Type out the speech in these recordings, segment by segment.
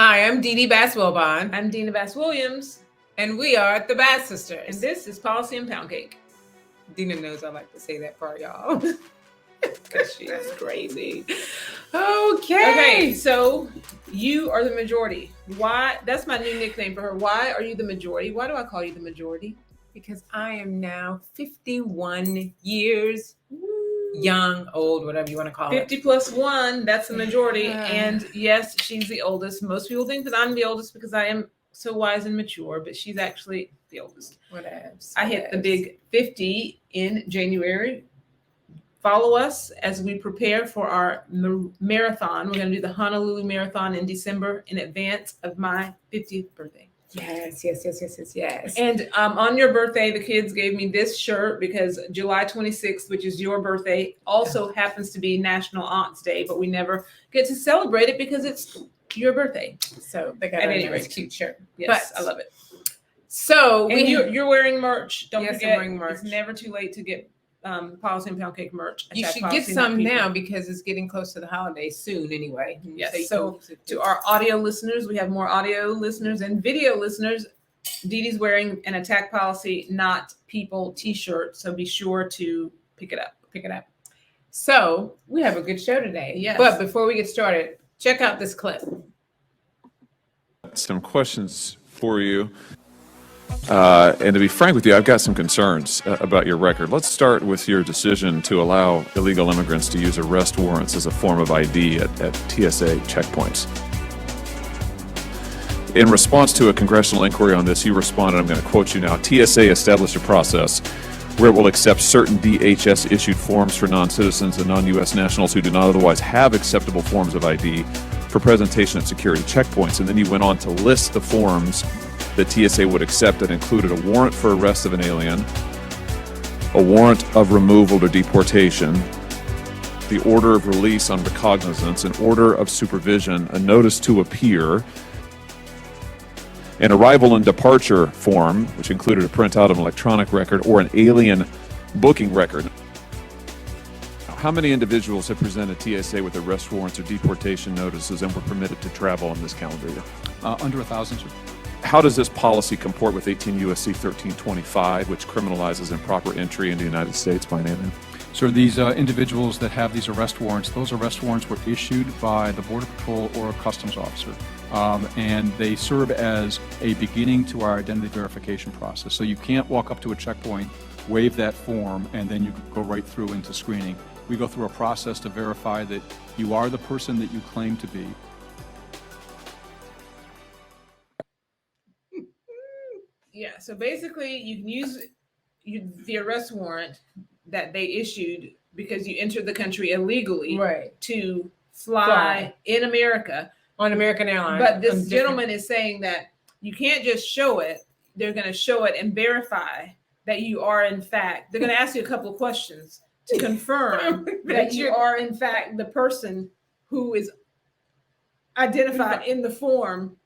Hi, I'm Dee Dee Bass-Wilbon. I'm Dina Bass-Williams. And we are the Bass Sisters. And this is Policy and Pound Cake. Dina knows I like to say that part, y'all. Because she's crazy. Okay, so you are the majority. Why? That's my new nickname for her. Why are you the majority? Why do I call you the majority? Because I am now 51 years young, old, whatever you want to call 50 it. plus 1, that's the majority. And yes, she's the oldest. Most people think that I'm the oldest because I am so wise and mature, but she's actually the oldest. I hit the big 50 in January. Follow us as we prepare for our marathon. We're going to do the Honolulu Marathon in December in advance of my 50th birthday. Yes. And on your birthday, the kids gave me this shirt because July 26th, which is your birthday, also happens to be National Aunts Day, but we never get to celebrate it because it's your birthday. So they got a nice cute shirt. Yes, I love it. So you're wearing merch. Don't forget, I'm wearing merch. It's never too late to get Policy and Pound Cake merch. You should get some now because it's getting close to the holidays soon anyway. Yes. So to our audio listeners, we have more audio listeners and video listeners. Dee Dee's wearing an Attack Policy, Not People t-shirt. So be sure to pick it up. So we have a good show today. Yes. But before we get started, check out this clip. Some questions for you. And to be frank with you, I've got some concerns about your record. Let's start with your decision to allow illegal immigrants to use arrest warrants as a form of ID at TSA checkpoints. In response to a congressional inquiry on this, you responded, I'm going to quote you now, TSA established a process where it will accept certain DHS-issued forms for non-citizens and non-U.S. nationals who do not otherwise have acceptable forms of ID for presentation at security checkpoints. And then you went on to list the forms that TSA would accept that included a warrant for arrest of an alien, a warrant of removal or deportation, the order of release on recognizance, an order of supervision, a notice to appear, an arrival and departure form, which included a printout of an electronic record or an alien booking record. How many individuals have presented TSA with arrest warrants or deportation notices and were permitted to travel in this calendar year? Under 1,000, sir. How does this policy comport with 18 U.S.C. 1325, which criminalizes improper entry into the United States by an alien? So these individuals that have these arrest warrants, those arrest warrants were issued by the Border Patrol or a customs officer. And they serve as a beginning to our identity verification process. So you can't walk up to a checkpoint, wave that form, and then you go right through into screening. We go through a process to verify that you are the person that you claim to be. Yeah, so basically you can use the arrest warrant that they issued because you entered the country illegally to fly in America. On American Airlines. But this gentleman is saying that you can't just show it. They're going to show it and verify that you are in fact. They're going to ask you a couple of questions to confirm that you are in fact the person who is identified in the form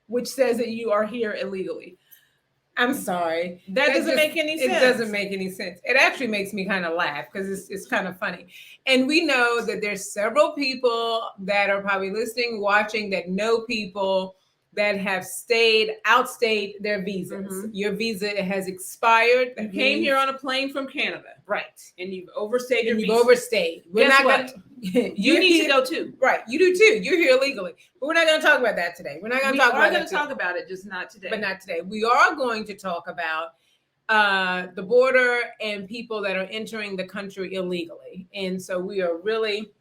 which says that you are here illegally. I'm sorry. That doesn't make any sense. It doesn't make any sense. It actually makes me kind of laugh because it's kind of funny. And we know that there's several people that are probably listening, watching, that know people that have outstayed their visas. Mm-hmm. Your visa has expired. You came here on a plane from Canada. Right. And you've overstayed your visa. You've overstayed. Guess what? You need to go too. Right. You do too. You're here illegally. But we're not going to talk about that today. We're not going to talk about that. We're going to talk about it, just not today. But not today. We are going to talk about the border and people that are entering the country illegally. And so we are really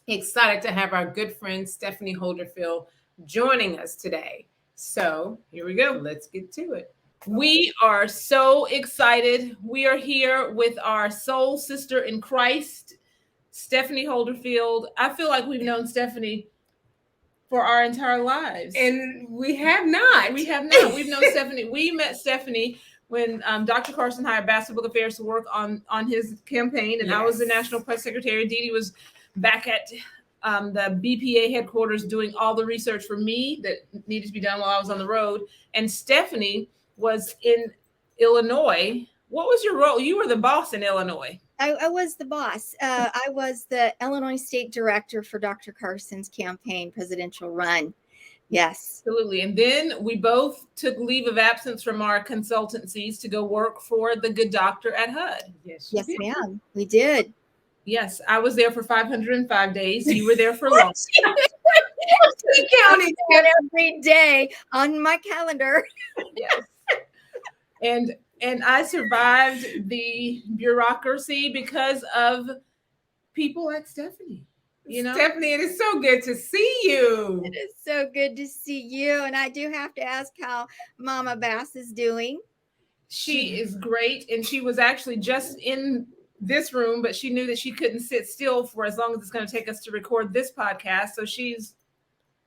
excited to have our good friend Stephanie Holderfield joining us today. So here we go. Let's get to it. We are so excited. We are here with our soul sister in Christ, Stephanie Holderfield. I feel like we've known Stephanie for our entire lives. And we have not. We've known Stephanie. We met Stephanie when Dr. Carson hired Basketball Affairs to work on his campaign. And I was the National Press Secretary. Dee Dee was back at the BPA headquarters doing all the research for me that needed to be done while I was on the road. And Stephanie was in Illinois. What was your role? You were the boss in Illinois. I was the boss. I was the Illinois State Director for Dr. Carson's campaign presidential run. Yes. Absolutely. And then we both took leave of absence from our consultancies to go work for the good doctor at HUD. Yes, Yes, ma'am. We did. Yes, I was there for 505 days. You were there for long. She counted that every day on my calendar. Yes. And I survived the bureaucracy because of people like Stephanie. You know, Stephanie, it is so good to see you. It is so good to see you. And I do have to ask how Mama Bass is doing. she is great. And she was actually just in this room, but she knew that she couldn't sit still for as long as it's going to take us to record this podcast. So she's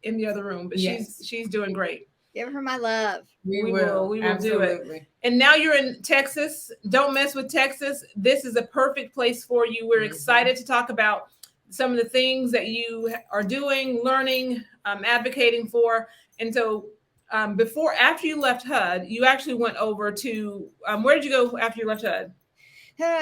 in the other room, but Yes. she's doing great. Give her my love. We will do it. Absolutely. And now you're in Texas. Don't mess with Texas. This is a perfect place for you. We're excited to talk about some of the things that you are doing, learning, advocating for. And so after you left HUD, you actually went over to, where did you go after you left HUD?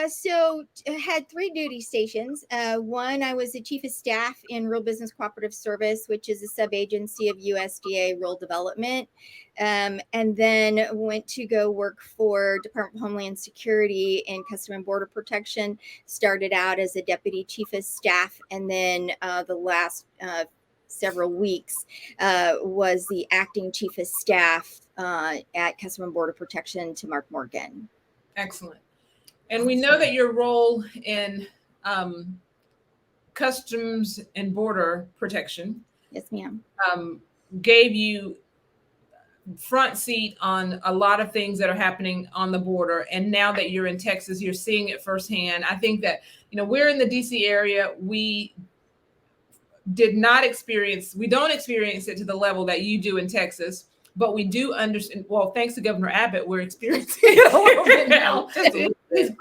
So I had 3 duty stations. One, I was the chief of staff in Rural Business Cooperative Service, which is a sub-agency of USDA Rural Development. And then went to go work for Department of Homeland Security and Customs and Border Protection. Started out as a deputy chief of staff, and then the last several weeks was the acting chief of staff at Customs and Border Protection to Mark Morgan. Excellent. And we know that your role in Customs and Border Protection, yes, ma'am, gave you front seat on a lot of things that are happening on the border. And now that you're in Texas, you're seeing it firsthand. I think that, we're in the DC area. We don't experience it to the level that you do in Texas. But we do understand. Well, thanks to Governor Abbott, we're experiencing it a little bit now.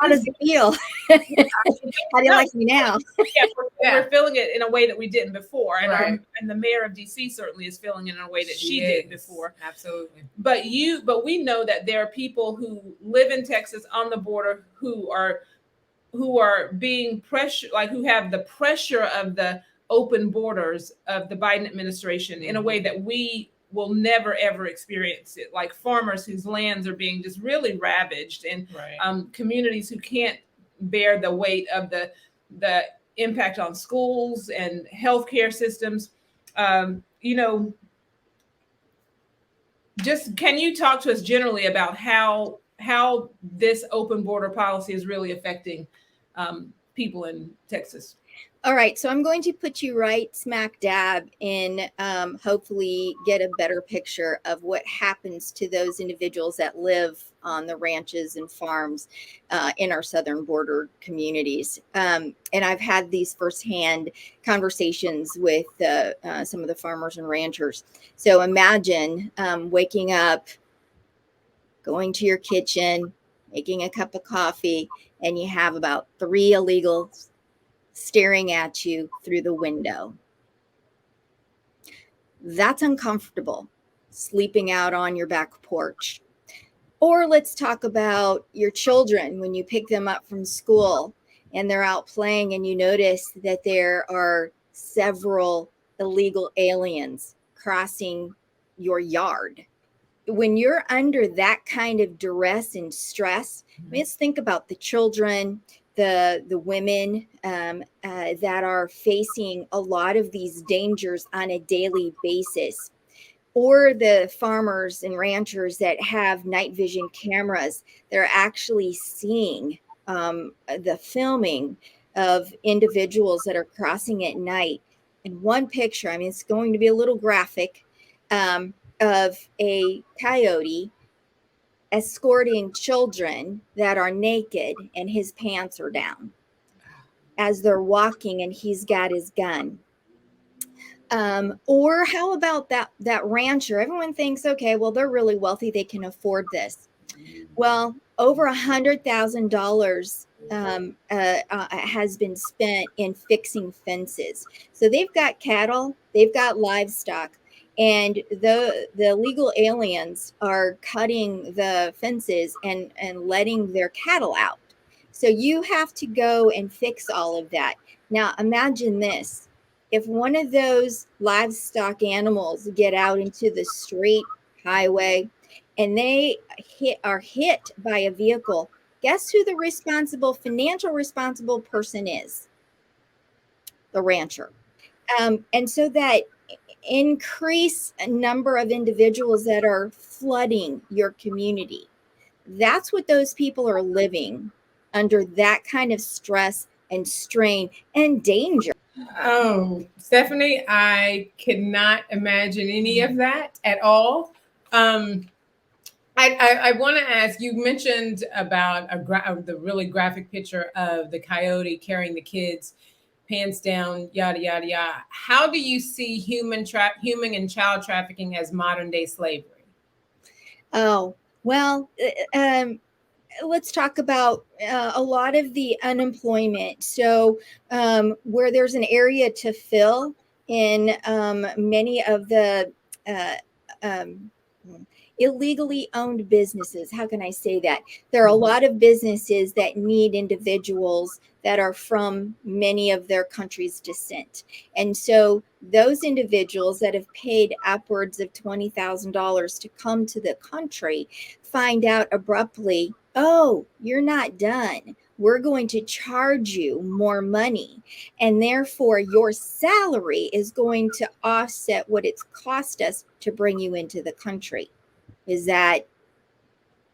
How does it feel? How do you like me now? We're feeling it in a way that we didn't before, and Right. and the mayor of DC certainly is feeling it in a way that she did before. Absolutely. But we know that there are people who live in Texas on the border who are being pressured, like who have the pressure of the open borders of the Biden administration in a way that we will never ever experience it, like farmers whose lands are being just really ravaged, and communities who can't bear the weight of the impact on schools and healthcare systems. Just can you talk to us generally about how this open border policy is really affecting people in Texas? All right, so I'm going to put you right smack dab in, hopefully get a better picture of what happens to those individuals that live on the ranches and farms in our southern border communities. And I've had these firsthand conversations with some of the farmers and ranchers. So imagine waking up, going to your kitchen, making a cup of coffee, and you have about 3 illegals staring at you through the window. That's uncomfortable, sleeping out on your back porch. Or let's talk about your children when you pick them up from school and they're out playing and you notice that there are several illegal aliens crossing your yard. When you're under that kind of duress and stress, let's think about the children, the women that are facing a lot of these dangers on a daily basis, or the farmers and ranchers that have night vision cameras. They're actually seeing the filming of individuals that are crossing at night. And one picture, I mean, it's going to be a little graphic, of a coyote escorting children that are naked and his pants are down as they're walking and he's got his gun. Or how about that rancher? Everyone thinks, okay, well, they're really wealthy, they can afford this. Well, over $100,000 has been spent in fixing fences. So they've got cattle, they've got livestock, and the illegal aliens are cutting the fences and letting their cattle out. So you have to go and fix all of that. Now imagine this. if one of those livestock animals get out into the street, highway, and they are hit by a vehicle, guess who the financial responsible person is? The rancher. And so that increase a number of individuals that are flooding your community. That's what those people are living under, that kind of stress and strain and danger. Oh, Stephanie, I cannot imagine any of that at all. I want to ask, you mentioned about the really graphic picture of the coyote carrying the kids, pants down, yada, yada, yada. How do you see human and child trafficking as modern day slavery? Oh, well, let's talk about a lot of the unemployment. So where there's an area to fill in many of the illegally owned businesses. How can I say that? There are a lot of businesses that need individuals that are from many of their country's descent. And so those individuals that have paid upwards of $20,000 to come to the country find out abruptly, oh, you're not done. We're going to charge you more money. And therefore, your salary is going to offset what it's cost us to bring you into the country. Is that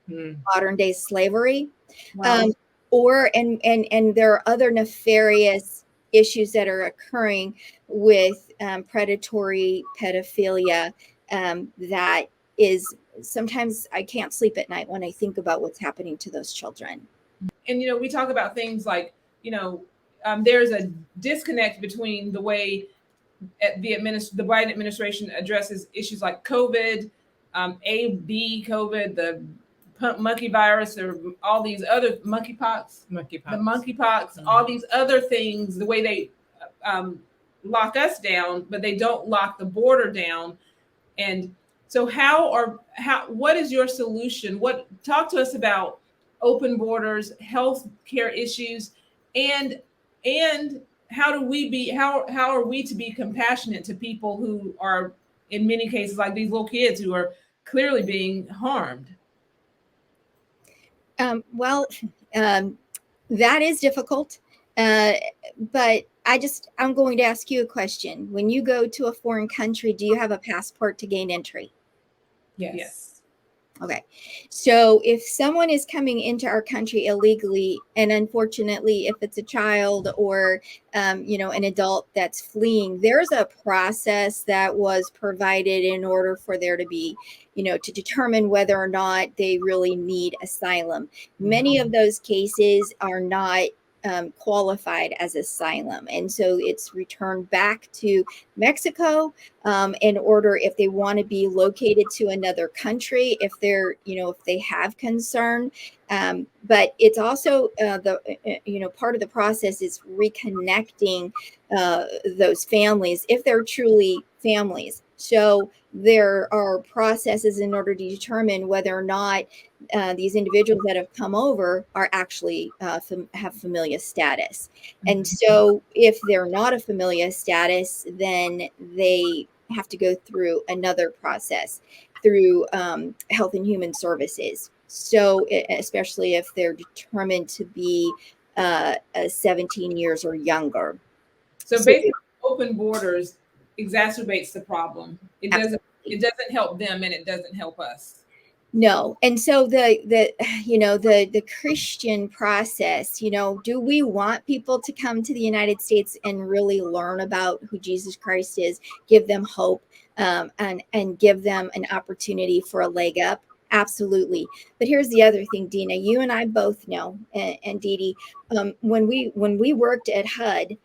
modern day slavery? Wow. And there are other nefarious issues that are occurring with predatory pedophilia that is sometimes I can't sleep at night when I think about what's happening to those children. And we talk about things like there's a disconnect between the way the Biden administration addresses issues like COVID, A/B COVID, the monkey virus, or all these other monkeypox, all these other things, the way they lock us down, but they don't lock the border down. And so what is your solution? Talk to us about open borders, health care issues, and how are we to be compassionate to people who are, in many cases, like these little kids who are clearly being harmed? That is difficult. But I'm going to ask you a question. When you go to a foreign country, do you have a passport to gain entry? Yes. Okay. So if someone is coming into our country illegally, and unfortunately, if it's a child or, an adult that's fleeing, there's a process that was provided in order for there to be, to determine whether or not they really need asylum. Many of those cases are not qualified as asylum. And so it's returned back to Mexico in order, if they want to be located to another country, if they're, if they have concern. But it's also part of the process is reconnecting those families if they're truly families. So there are processes in order to determine whether or not these individuals that have come over are actually have familial status. And so if they're not a familial status, then they have to go through another process through Health and Human Services. So especially if they're determined to be 17 years or younger. So basically, open borders exacerbates the problem. It doesn't help them, and it doesn't help us. No. And so the Christian process, do we want people to come to the United States and really learn about who Jesus Christ is, give them hope, and give them an opportunity for a leg up? Absolutely. But here's the other thing, Dina, you and I both know, and Dee Dee, when we worked at HUD,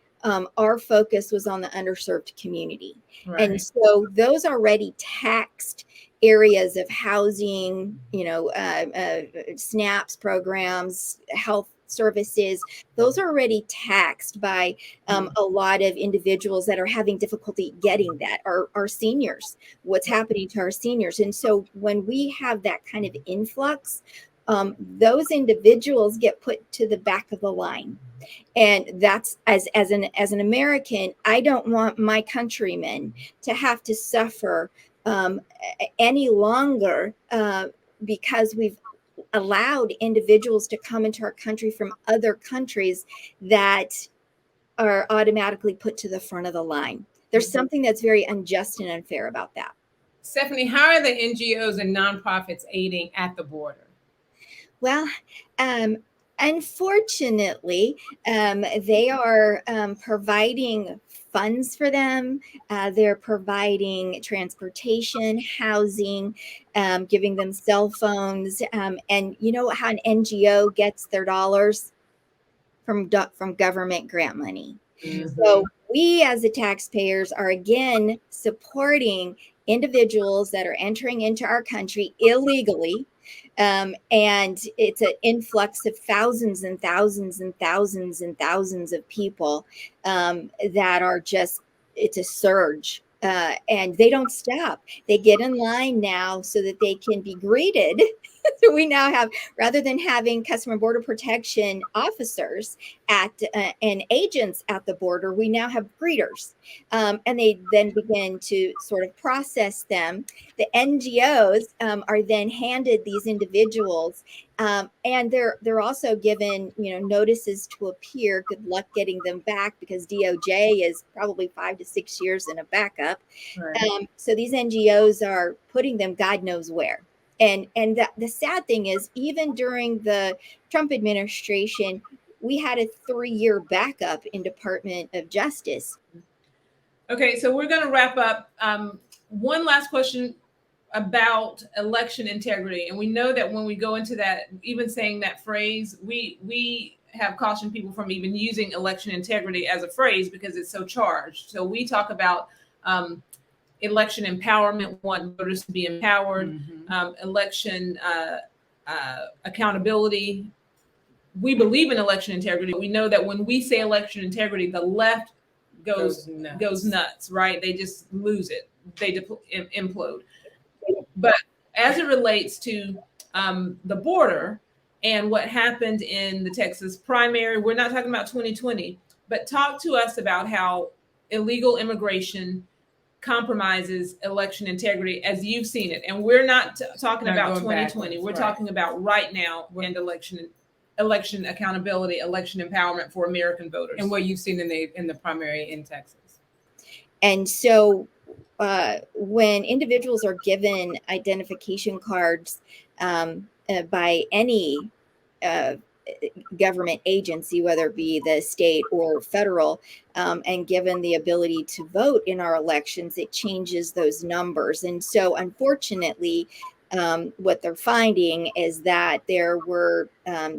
our focus was on the underserved community. Right. And so those already taxed areas of housing, SNAPs programs, health services, those are already taxed by a lot of individuals that are having difficulty getting that, our seniors, what's happening to our seniors. And so when we have that kind of influx, those individuals get put to the back of the line. And that's as an American, I don't want my countrymen to have to suffer any longer because we've allowed individuals to come into our country from other countries that are automatically put to the front of the line. There's something that's very unjust and unfair about that. Stephanie, how are the NGOs and nonprofits aiding at the border? Well, unfortunately, they are providing funds for them. They're providing transportation, housing, giving them cell phones. And you know how an NGO gets their dollars? From government grant money. Mm-hmm. So we as the taxpayers are again supporting individuals that are entering into our country illegally. And it's an influx of thousands and thousands and thousands and thousands of people that are just, it's a surge. And they don't stop. They get in line now so that they can be greeted. So we now have, rather than having Customer Border Protection officers and agents at the border, we now have greeters. And they then begin to sort of process them. The NGOs are then handed these individuals, and they're also given, notices to appear. Good luck getting them back, because DOJ is probably 5 to 6 years in a backup. Right. So these NGOs are putting them God knows where. And the sad thing is, even during the Trump administration, we had a 3-year backup in Department of Justice. Okay, so we're going to wrap up. One last question about election integrity. And we know that when we go into that, even saying that phrase, we have cautioned people from even using election integrity as a phrase because it's so charged. So we talk about election empowerment, want voters to be empowered, election accountability. We believe in election integrity. We know that when we say election integrity, the left goes nuts, right? They just lose it. They implode. But as it relates to the border and what happened in the Texas primary, we're not talking about 2020, but talk to us about how illegal immigration compromises election integrity as you've seen it. And we're not talking about 2020. We're talking about right now and election accountability, election empowerment for American voters. And what you've seen in the primary in Texas. And so when individuals are given identification cards by any government agency, whether it be the state or federal, and given the ability to vote in our elections, it changes those numbers. And so unfortunately, what they're finding is that there were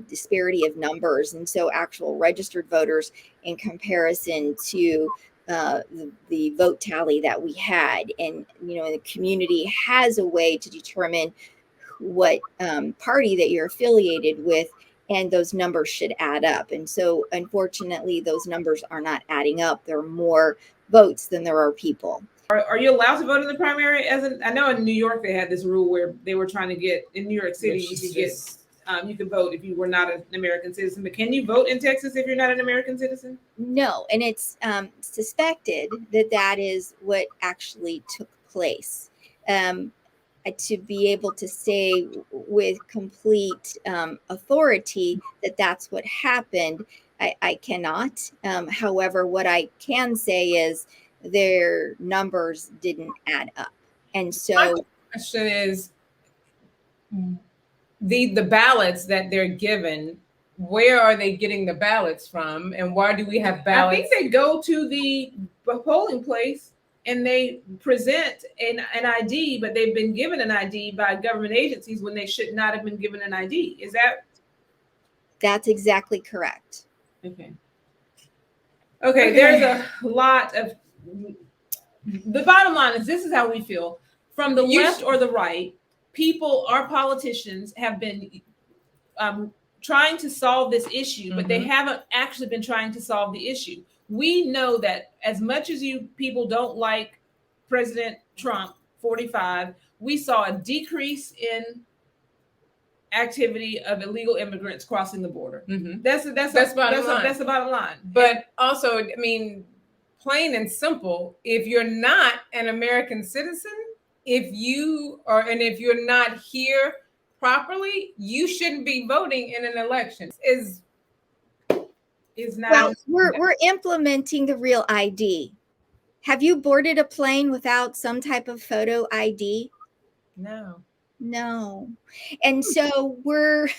disparity of numbers. And so actual registered voters in comparison to the vote tally that we had. And, the community has a way to determine what party that you're affiliated with, and those numbers should add up. And so unfortunately, those numbers are not adding up. There are more votes than there are people. Are you allowed to vote in the primary? I know in New York they had this rule where they were trying to get, in New York City, you could vote if you were not an American citizen. But can you vote in Texas if you're not an American citizen? No, and it's suspected that is what actually took place. To be able to say with complete authority that that's what happened, I cannot. However, what I can say is their numbers didn't add up. And so my question is, the ballots that they're given, where are they getting the ballots from, and why do we have ballots? I think they go to the polling place and they present an ID, but they've been given an ID by government agencies when they should not have been given an ID. Is that? That's exactly correct. Okay. There's a lot of, the bottom line is, this is how we feel. From the left or the right, our politicians have been trying to solve this issue, but they haven't actually been trying to solve the issue. We know that as much as you people don't like President Trump, 45, we saw a decrease in activity of illegal immigrants crossing the border. Mhm. That's the bottom line. But also, I mean, plain and simple, if you're not an American citizen, if you're not here properly, you shouldn't be voting in an election. Is now we're implementing the real ID. Have you boarded a plane without some type of photo ID? No. And so we're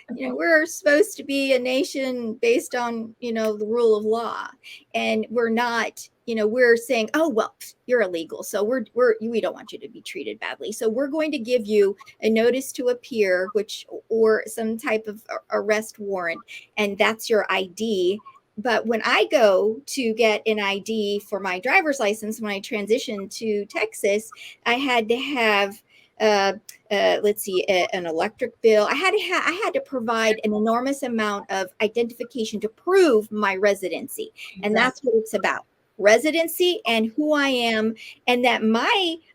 we're supposed to be a nation based on, the rule of law. And we're not, we're saying, oh, well, you're illegal. So we don't want you to be treated badly. So we're going to give you a notice to appear, or some type of arrest warrant. And that's your ID. But when I go to get an ID for my driver's license, when I transitioned to Texas, I had to have an electric bill. I had to provide an enormous amount of identification to prove my residency. And that's what it's about. Residency and who I am, and that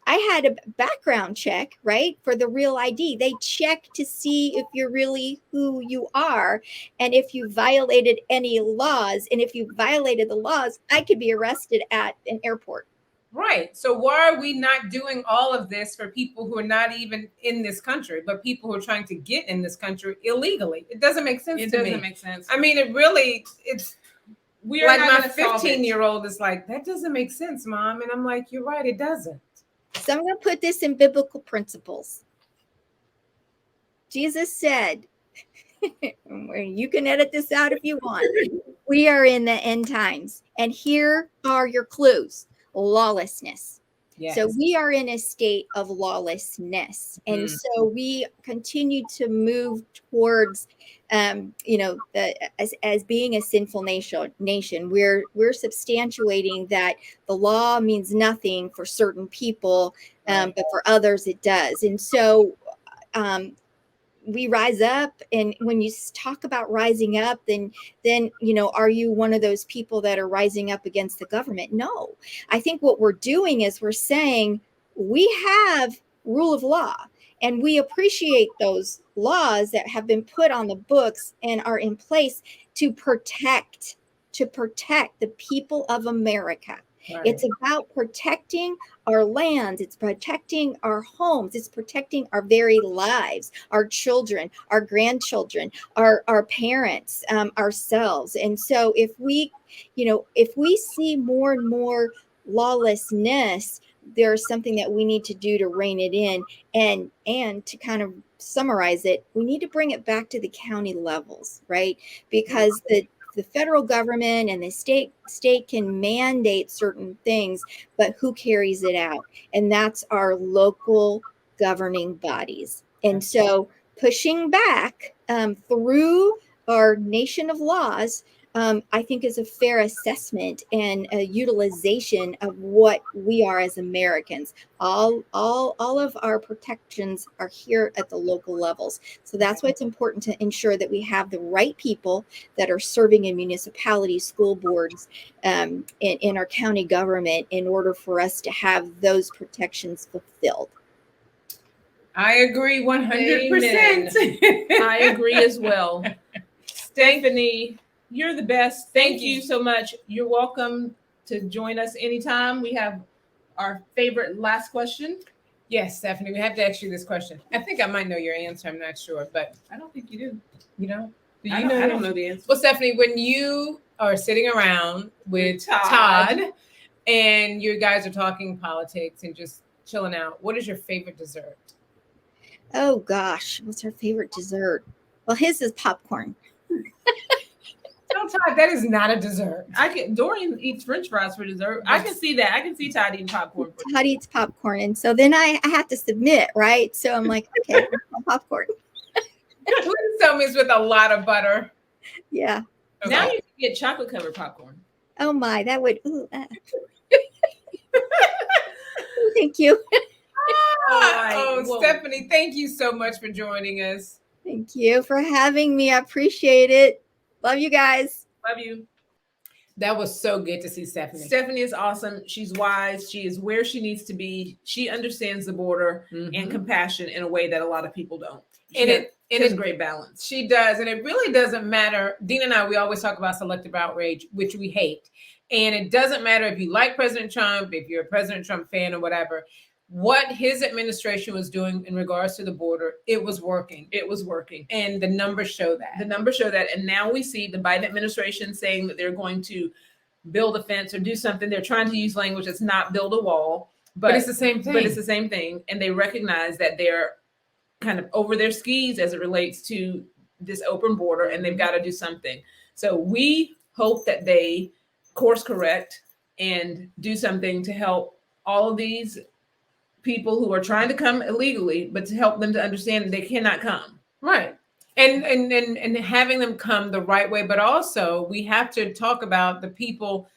I had a background check, right? For the real ID. They check to see if you're really who you are and if you violated any laws. And if you violated the laws, I could be arrested at an airport. Right. So why are we not doing all of this for people who are not even in this country, but people who are trying to get in this country illegally? It doesn't make sense to me. It doesn't make sense. I mean, it's we are like not my 15-year-old is like, that doesn't make sense, Mom. And I'm like, you're right, it doesn't. So I'm going to put this in biblical principles. Jesus said, you can edit this out if you want. We are in the end times. And here are your clues. Lawlessness. Yes. So we are in a state of lawlessness. And so we continue to move towards, as being a sinful nation. We're substantiating that the law means nothing for certain people, but for others it does. And so we rise up. And when you talk about rising up, then, are you one of those people that are rising up against the government? No, I think what we're doing is we're saying we have rule of law and we appreciate those laws that have been put on the books and are in place to protect the people of America. Right. It's about protecting our lands. It's protecting our homes. It's protecting our very lives, our children, our grandchildren, our parents, ourselves. And so if we see more and more lawlessness, there's something that we need to do to rein it in. And to kind of summarize it, we need to bring it back to the county levels, right? Because the federal government and the state can mandate certain things, but who carries it out? And that's our local governing bodies. And so pushing back through our nation of laws, I think is a fair assessment and a utilization of what we are as Americans. All of our protections are here at the local levels. So that's why it's important to ensure that we have the right people that are serving in municipalities, school boards, in our county government in order for us to have those protections fulfilled. I agree 100%. I agree as well. Stephanie, you're the best. Thank you so much. You're welcome to join us anytime. We have our favorite last question. Yes, Stephanie, we have to ask you this question. I think I might know your answer. I'm not sure, but I don't think you do. You know? I don't know the answer. Well, Stephanie, when you are sitting around with Todd and you guys are talking politics and just chilling out, what is your favorite dessert? Oh, gosh. What's our favorite dessert? Well, his is popcorn. No, Todd, that is not a dessert. Dorian eats French fries for dessert. I can see that. I can see Todd eating popcorn. Todd eats popcorn. And so then I have to submit, right? So I'm like, okay, popcorn. Please tell me it's with a lot of butter. Yeah. Okay. Now you can get chocolate covered popcorn. Oh my, that would. Thank you. Stephanie, thank you so much for joining us. Thank you for having me. I appreciate it. Love you guys. Love you. That was so good to see Stephanie. Stephanie is awesome. She's wise. She is where she needs to be. She understands the border and compassion in a way that a lot of people don't. It is great balance. She does. And it really doesn't matter. Dina and I, we always talk about selective outrage, which we hate. And it doesn't matter if you like President Trump, if you're a President Trump fan or whatever, what his administration was doing in regards to the border, it was working. It was working. And the numbers show that. The numbers show that. And now we see the Biden administration saying that they're going to build a fence or do something. They're trying to use language that's not build a wall. But it's the same thing. But it's the same thing. And they recognize that they're kind of over their skis as it relates to this open border, and they've got to do something. So we hope that they course correct and do something to help all of these people who are trying to come illegally, but to help them to understand that they cannot come. Right. And having them come the right way, but also we have to talk about the people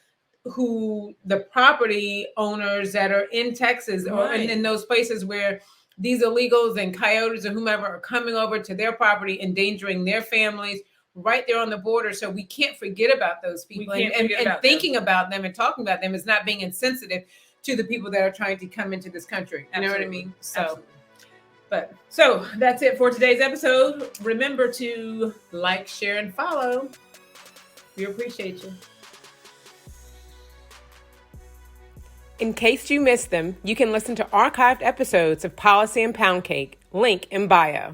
who, the property owners that are in Texas or in those places where these illegals and coyotes or whomever are coming over to their property, endangering their families right there on the border. So we can't forget about those people. And thinking about them and talking about them is not being insensitive to the people that are trying to come into this country. You know what I mean? So that's it for today's episode. Remember to like, share, and follow. We appreciate you. In case you missed them, you can listen to archived episodes of Policy and Pound Cake, link in bio.